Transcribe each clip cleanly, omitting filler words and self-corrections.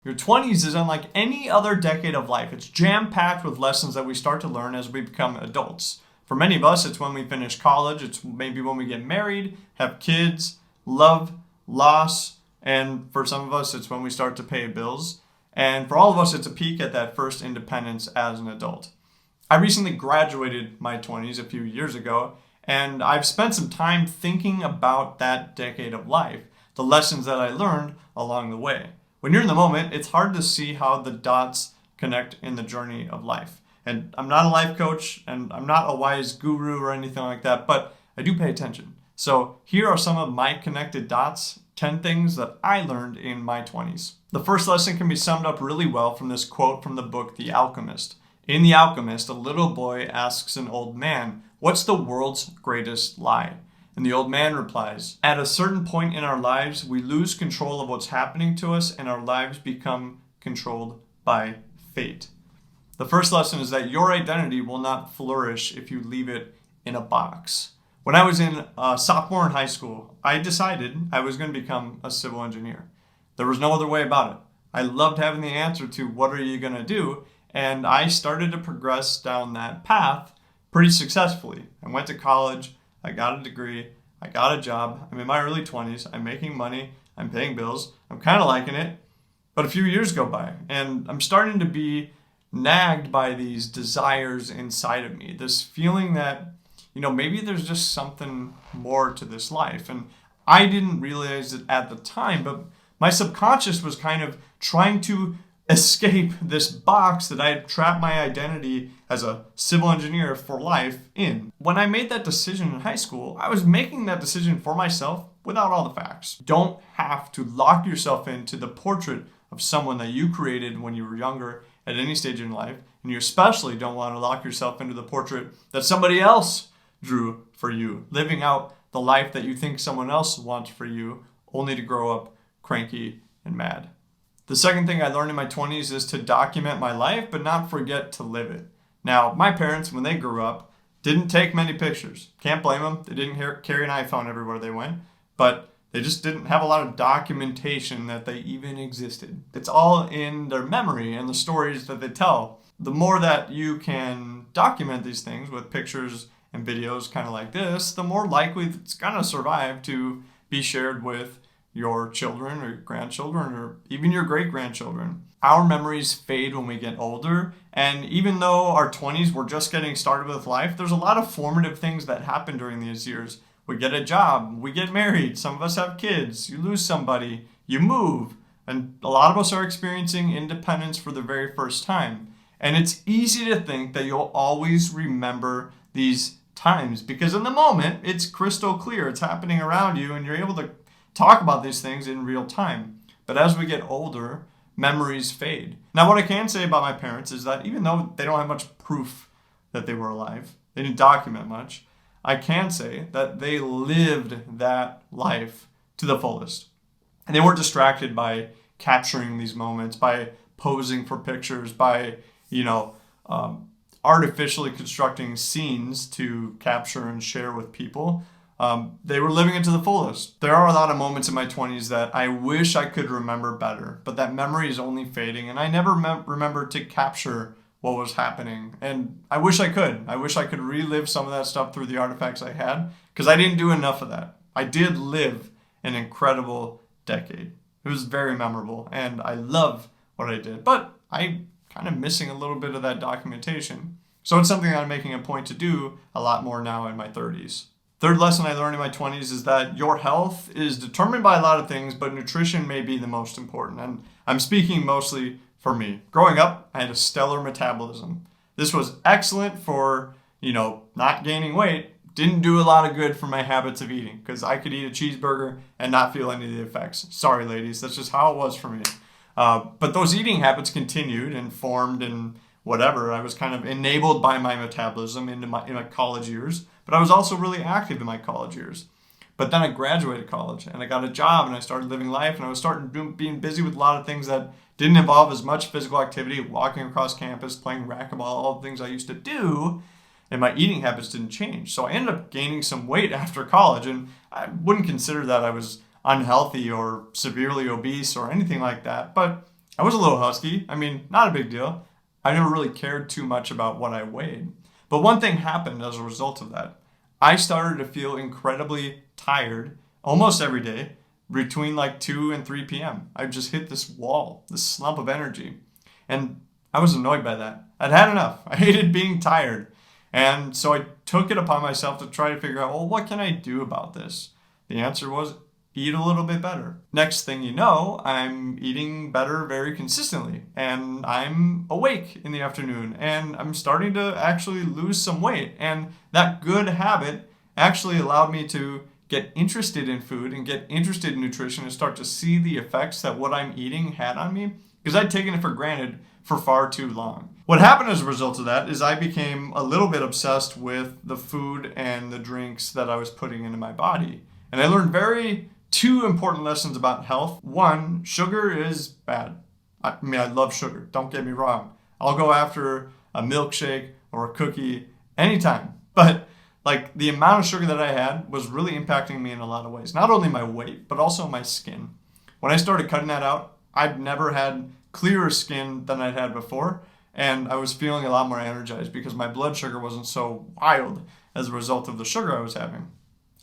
Your 20s is unlike any other decade of life. It's jam-packed with lessons that we start to learn as we become adults. For many of us, it's when we finish college, it's maybe when we get married, have kids, love, loss, and for some of us, it's when we start to pay bills. And for all of us, it's a peek at that first independence as an adult. I recently graduated my 20s a few years ago, and I've spent some time thinking about that decade of life, the lessons that I learned along the way. When you're in the moment, it's hard to see how the dots connect in the journey of life. And I'm not a life coach, and I'm not a wise guru or anything like that, but I do pay attention. So here are some of my connected dots, 10 things that I learned in my 20s. The first lesson can be summed up really well from this quote from the book The Alchemist. In The Alchemist, a little boy asks an old man, "What's the world's greatest lie?" And the old man replies, "At a certain point in our lives, we lose control of what's happening to us and our lives become controlled by fate." The first lesson is that your identity will not flourish if you leave it in a box. When I was in sophomore in high school, I decided I was going to become a civil engineer. There was no other way about it. I loved having the answer to what are you going to do, and I started to progress down that path pretty successfully. I went to college. I got a degree, I got a job, I'm in my early 20s, I'm making money, I'm paying bills, I'm kind of liking it. But a few years go by, and I'm starting to be nagged by these desires inside of me, this feeling that, maybe there's just something more to this life. And I didn't realize it at the time, but my subconscious was kind of trying to escape this box that I had trapped my identity as a civil engineer for life in. When I made that decision in high school, I was making that decision for myself without all the facts. Don't have to lock yourself into the portrait of someone that you created when you were younger at any stage in life, and you especially don't want to lock yourself into the portrait that somebody else drew for you, living out the life that you think someone else wants for you, only to grow up cranky and mad. The second thing I learned in my 20s is to document my life, but not forget to live it. Now, my parents, when they grew up, didn't take many pictures. Can't blame them. They didn't carry an iPhone everywhere they went, but they just didn't have a lot of documentation that they even existed. It's all in their memory and the stories that they tell. The more that you can document these things with pictures and videos kind of like this, the more likely it's going to survive to be shared with your children or your grandchildren or even your great-grandchildren. Our memories fade when we get older, and even though our 20s we're just getting started with life, there's a lot of formative things that happen during these years. We get a job, we get married, some of us have kids, you lose somebody, you move, and a lot of us are experiencing independence for the very first time. And it's easy to think that you'll always remember these times because in the moment it's crystal clear, it's happening around you, and you're able to talk about these things in real time. But as we get older, memories fade. Now, what I can say about my parents is that even though they don't have much proof that they were alive, they didn't document much, I can say that they lived that life to the fullest. And they weren't distracted by capturing these moments, by posing for pictures, by, artificially constructing scenes to capture and share with people. They were living it to the fullest. There are a lot of moments in my 20s that I wish I could remember better, but that memory is only fading, and I never remember to capture what was happening. And I wish I could. I wish I could relive some of that stuff through the artifacts I had, because I didn't do enough of that. I did live an incredible decade. It was very memorable, and I love what I did, but I'm kind of missing a little bit of that documentation. So it's something that I'm making a point to do a lot more now in my 30s. Third lesson I learned in my 20s is that your health is determined by a lot of things, but nutrition may be the most important. And I'm speaking mostly for me. Growing up, I had a stellar metabolism. This was excellent for, not gaining weight. Didn't do a lot of good for my habits of eating because I could eat a cheeseburger and not feel any of the effects. Sorry, ladies. That's just how it was for me. But those eating habits continued and formed and whatever. I was kind of enabled by my metabolism in my college years. But I was also really active in my college years. But then I graduated college and I got a job and I started living life and I was starting being busy with a lot of things that didn't involve as much physical activity, walking across campus, playing racquetball, all the things I used to do. And my eating habits didn't change. So I ended up gaining some weight after college, and I wouldn't consider that I was unhealthy or severely obese or anything like that. But I was a little husky. I mean, not a big deal. I never really cared too much about what I weighed. But one thing happened as a result of that. I started to feel incredibly tired almost every day between like 2 and 3 p.m. I just hit this wall, this slump of energy. And I was annoyed by that. I'd had enough. I hated being tired. And so I took it upon myself to try to figure out, well, what can I do about this? The answer was eat a little bit better. Next thing you know, I'm eating better very consistently, and I'm awake in the afternoon, and I'm starting to actually lose some weight. And that good habit actually allowed me to get interested in food and get interested in nutrition and start to see the effects that what I'm eating had on me, because I'd taken it for granted for far too long. What happened as a result of that is I became a little bit obsessed with the food and the drinks that I was putting into my body. And I learned two important lessons about health. One, sugar is bad. I mean, I love sugar. Don't get me wrong. I'll go after a milkshake or a cookie anytime. But like the amount of sugar that I had was really impacting me in a lot of ways. Not only my weight, but also my skin. When I started cutting that out, I've never had clearer skin than I'd had before. And I was feeling a lot more energized because my blood sugar wasn't so wild as a result of the sugar I was having.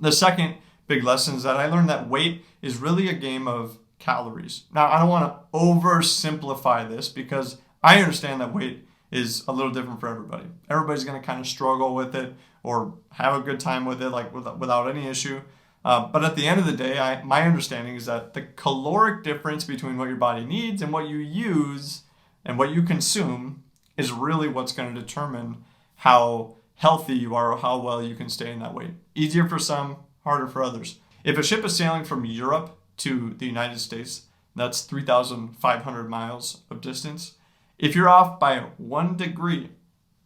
The second big lesson is that I learned that weight is really a game of calories. Now, I don't want to oversimplify this because I understand that weight is a little different for everybody. Everybody's going to kind of struggle with it or have a good time with it, like without any issue. But at the end of the day, my understanding is that the caloric difference between what your body needs and what you use and what you consume is really what's going to determine how healthy you are or how well you can stay in that weight. Easier for some, harder for others. If a ship is sailing from Europe to the United States, that's 3,500 miles of distance. If you're off by 1 degree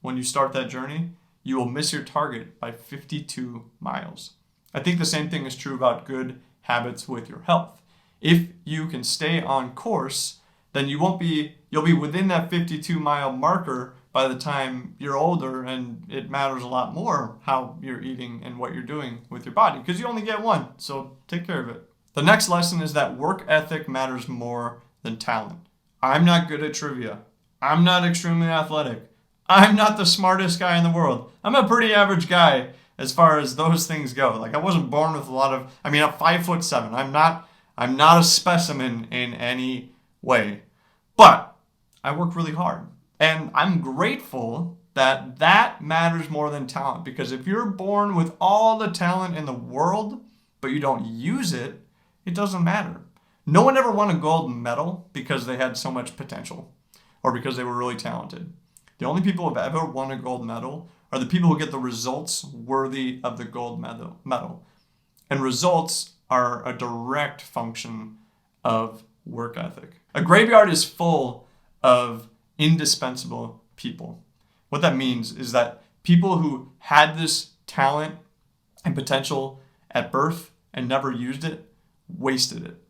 when you start that journey, you will miss your target by 52 miles. I think the same thing is true about good habits with your health. If you can stay on course, then you'll be within that 52-mile marker by the time you're older, and it matters a lot more how you're eating and what you're doing with your body because you only get one, so take care of it. The next lesson is that work ethic matters more than talent. I'm not good at trivia. I'm not extremely athletic. I'm not the smartest guy in the world. I'm a pretty average guy as far as those things go. Like I wasn't born with I'm 5'7". I'm not a specimen in any way, but I work really hard. And I'm grateful that matters more than talent, because if you're born with all the talent in the world, but you don't use it, it doesn't matter. No one ever won a gold medal because they had so much potential or because they were really talented. The only people who have ever won a gold medal are the people who get the results worthy of the gold medal. And results are a direct function of work ethic. A graveyard is full of indispensable people. What that means is that people who had this talent and potential at birth and never used it, wasted it.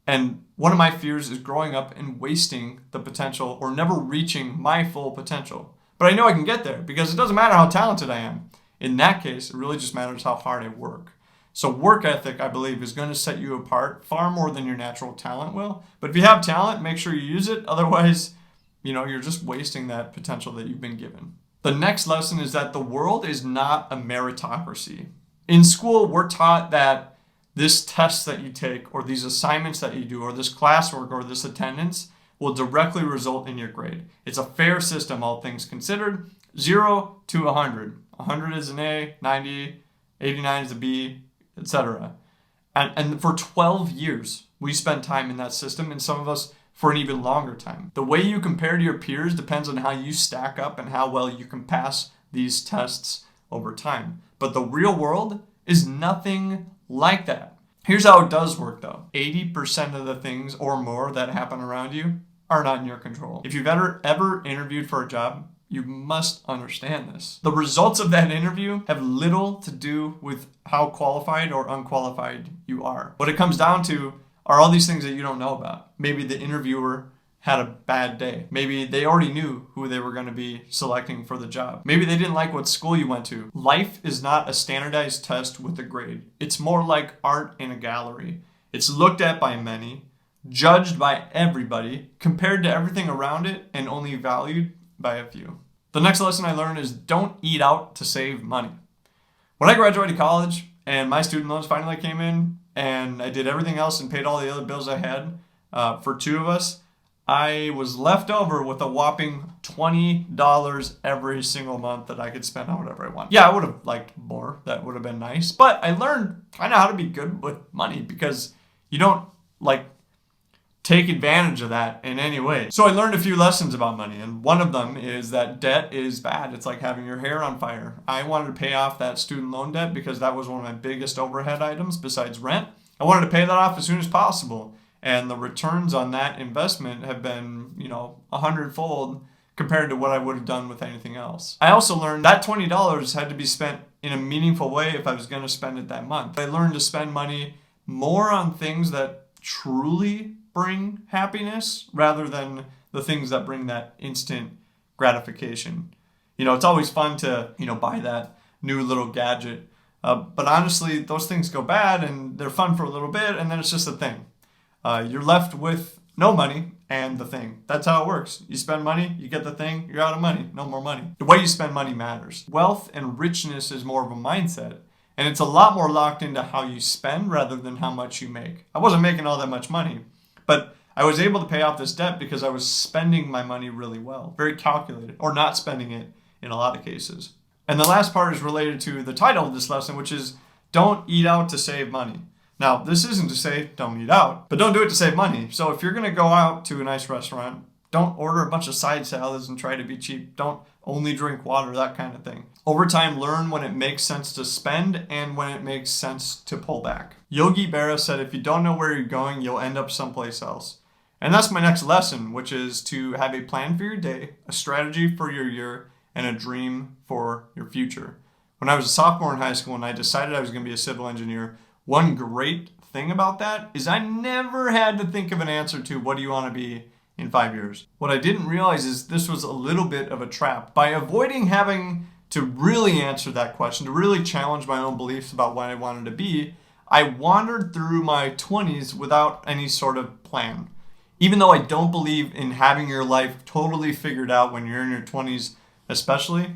And one of my fears is growing up and wasting the potential or never reaching my full potential. But I know I can get there because it doesn't matter how talented I am. In that case, it really just matters how hard I work. So work ethic, I believe, is going to set you apart far more than your natural talent will. But if you have talent, make sure you use it. Otherwise, you're just wasting that potential that you've been given. The next lesson is that the world is not a meritocracy. In school, we're taught that this test that you take or these assignments that you do or this classwork or this attendance will directly result in your grade. It's a fair system, all things considered. 0 to 100. 100 is an A, 90, 89 is a B, etc. And for 12 years, we spent time in that system, and some of us for an even longer time. The way you compare to your peers depends on how you stack up and how well you can pass these tests over time. But the real world is nothing like that. Here's how it does work though. 80% of the things or more that happen around you are not in your control. If you've ever interviewed for a job, you must understand this. The results of that interview have little to do with how qualified or unqualified you are. What it comes down to are all these things that you don't know about. Maybe the interviewer had a bad day. Maybe they already knew who they were going to be selecting for the job. Maybe they didn't like what school you went to. Life is not a standardized test with a grade. It's more like art in a gallery. It's looked at by many, judged by everybody, compared to everything around it, and only valued by a few. The next lesson I learned is don't eat out to save money. When I graduated college and my student loans finally came in and I did everything else and paid all the other bills I had for two of us, I was left over with a whopping $20 every single month that I could spend on whatever I want. Yeah, I would have liked more. That would have been nice. But I learned kind of how to be good with money because you don't take advantage of that in any way. So I learned a few lessons about money, and one of them is that debt is bad. It's like having your hair on fire. I wanted to pay off that student loan debt because that was one of my biggest overhead items besides rent. I wanted to pay that off as soon as possible. And the returns on that investment have been, 100-fold compared to what I would have done with anything else. I also learned that $20 had to be spent in a meaningful way if I was going to spend it that month. I learned to spend money more on things that truly bring happiness rather than the things that bring that instant gratification. It's always fun to, buy that new little gadget. But honestly, those things go bad and they're fun for a little bit and then it's just a thing. You're left with no money and the thing. That's how it works. You spend money, you get the thing, you're out of money, no more money. The way you spend money matters. Wealth and richness is more of a mindset, and it's a lot more locked into how you spend rather than how much you make. I wasn't making all that much money, but I was able to pay off this debt because I was spending my money really well, very calculated, or not spending it in a lot of cases. And the last part is related to the title of this lesson, which is don't eat out to save money. Now, this isn't to say don't eat out, but don't do it to save money. So if you're going to go out to a nice restaurant, don't order a bunch of side salads and try to be cheap. Don't only drink water, that kind of thing. Over time, learn when it makes sense to spend and when it makes sense to pull back. Yogi Berra said, if you don't know where you're going, you'll end up someplace else. And that's my next lesson, which is to have a plan for your day, a strategy for your year, and a dream for your future. When I was a sophomore in high school and I decided I was going to be a civil engineer, one great thing about that is I never had to think of an answer to what do you want to be in 5 years. What I didn't realize is this was a little bit of a trap. By avoiding having to really answer that question, to really challenge my own beliefs about what I wanted to be, I wandered through my 20s without any sort of plan. Even though I don't believe in having your life totally figured out when you're in your 20s especially,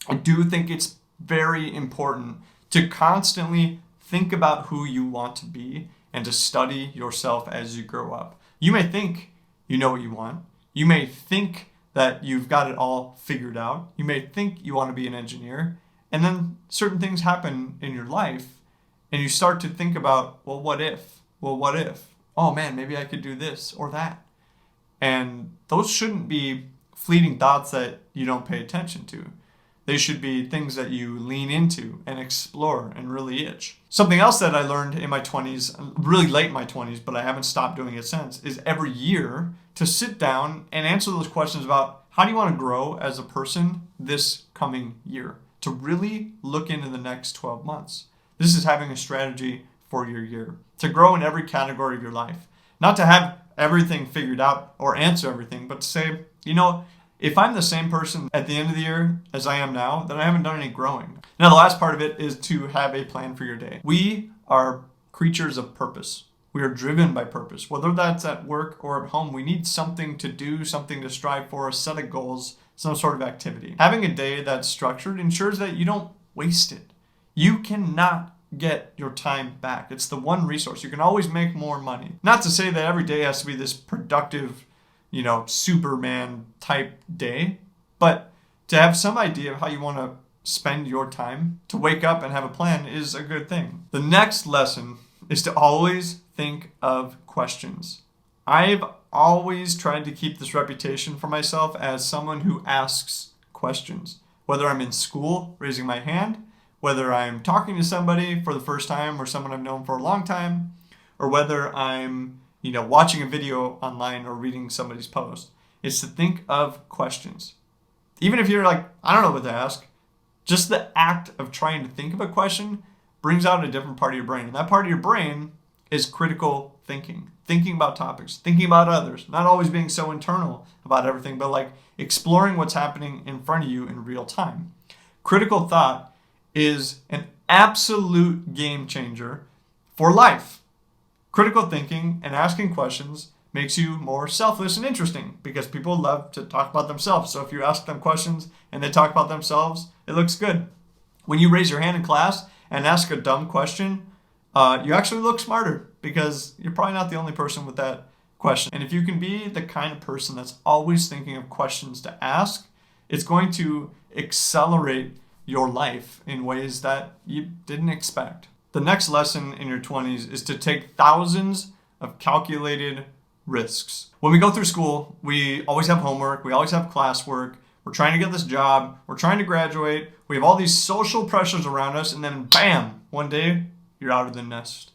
I do think it's very important to constantly think about who you want to be and to study yourself as you grow up. You may think you know what you want. You may think that you've got it all figured out. You may think you want to be an engineer. And then certain things happen in your life and you start to think about, well, what if? Well, what if? Oh man, maybe I could do this or that. And those shouldn't be fleeting thoughts that you don't pay attention to. They should be things that you lean into and explore and really itch. Something else that I learned in my 20s, really late in my 20s, but I haven't stopped doing it since, is every year to sit down and answer those questions about how do you want to grow as a person this coming year, to really look into the next 12 months. This is having a strategy for your year, to grow in every category of your life. Not to have everything figured out or answer everything, but to say, if I'm the same person at the end of the year as I am now, then I haven't done any growing. Now, the last part of it is to have a plan for your day. We are creatures of purpose. We are driven by purpose. Whether that's at work or at home, we need something to do, something to strive for, a set of goals, some sort of activity. Having a day that's structured ensures that you don't waste it. You cannot get your time back. It's the one resource. You can always make more money. Not to say that every day has to be this productive, Superman type day, but to have some idea of how you want to spend your time, to wake up and have a plan is a good thing. The next lesson is to always think of questions. I've always tried to keep this reputation for myself as someone who asks questions. Whether I'm in school, raising my hand, whether I'm talking to somebody for the first time or someone I've known for a long time, or whether I'm watching a video online or reading somebody's post. It's to think of questions. Even if you're like, I don't know what to ask, just the act of trying to think of a question brings out a different part of your brain. And that part of your brain is critical thinking about topics, thinking about others, not always being so internal about everything, but like exploring what's happening in front of you in real time. Critical thought is an absolute game changer for life. Critical thinking and asking questions makes you more selfless and interesting because people love to talk about themselves. So if you ask them questions and they talk about themselves, it looks good. When you raise your hand in class and ask a dumb question, you actually look smarter because you're probably not the only person with that question. And if you can be the kind of person that's always thinking of questions to ask, it's going to accelerate your life in ways that you didn't expect. The next lesson in your 20s is to take thousands of calculated risks. When we go through school, we always have homework, we always have classwork, we're trying to get this job, we're trying to graduate, we have all these social pressures around us, and then bam, one day you're out of the nest.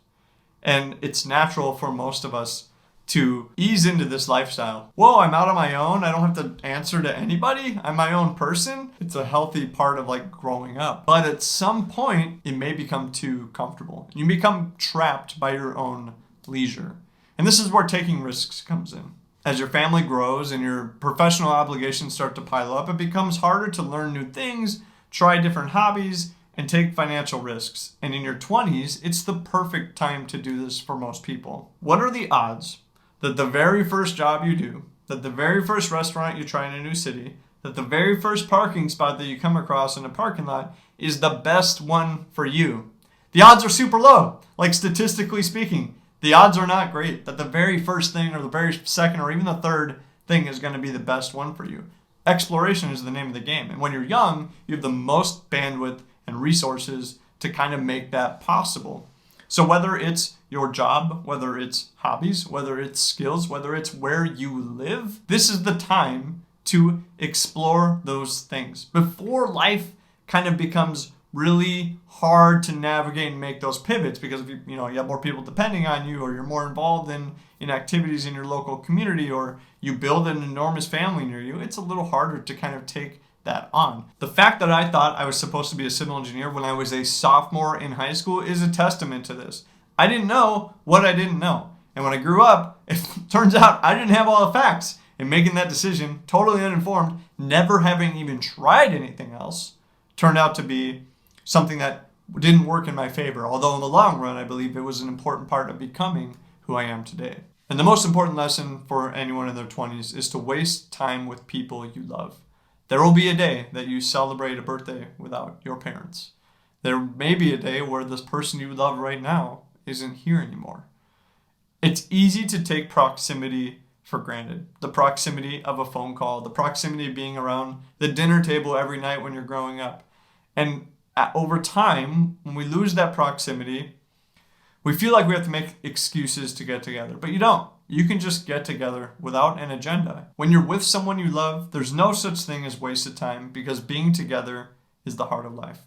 And it's natural for most of us to ease into this lifestyle. Whoa, I'm out on my own. I don't have to answer to anybody. I'm my own person. It's a healthy part of like growing up. But at some point, it may become too comfortable. You become trapped by your own leisure. And this is where taking risks comes in. As your family grows and your professional obligations start to pile up, it becomes harder to learn new things, try different hobbies, and take financial risks. And in your 20s, it's the perfect time to do this for most people. What are the odds that the very first job you do, that the very first restaurant you try in a new city, that the very first parking spot that you come across in a parking lot is the best one for you? The odds are super low. Like statistically speaking, the odds are not great that the very first thing or the very second or even the third thing is going to be the best one for you. Exploration is the name of the game. And when you're young, you have the most bandwidth and resources to kind of make that possible. So whether it's your job, whether it's hobbies, whether it's skills, whether it's where you live, this is the time to explore those things before life kind of becomes really hard to navigate and make those pivots, because if you have more people depending on you, or you're more involved in activities in your local community, or you build an enormous family near you, it's a little harder to kind of take that on. The fact that I thought I was supposed to be a civil engineer when I was a sophomore in high school is a testament to this. I didn't know what I didn't know. And when I grew up, it turns out I didn't have all the facts. And making that decision, totally uninformed, never having even tried anything else, turned out to be something that didn't work in my favor. Although in the long run, I believe it was an important part of becoming who I am today. And the most important lesson for anyone in their 20s is to waste time with people you love. There will be a day that you celebrate a birthday without your parents. There may be a day where this person you love right now isn't here anymore. It's easy to take proximity for granted. The proximity of a phone call, the proximity of being around the dinner table every night when you're growing up. And over time, when we lose that proximity, we feel like we have to make excuses to get together. But you don't. You can just get together without an agenda. When you're with someone you love, there's no such thing as wasted time, because being together is the heart of life.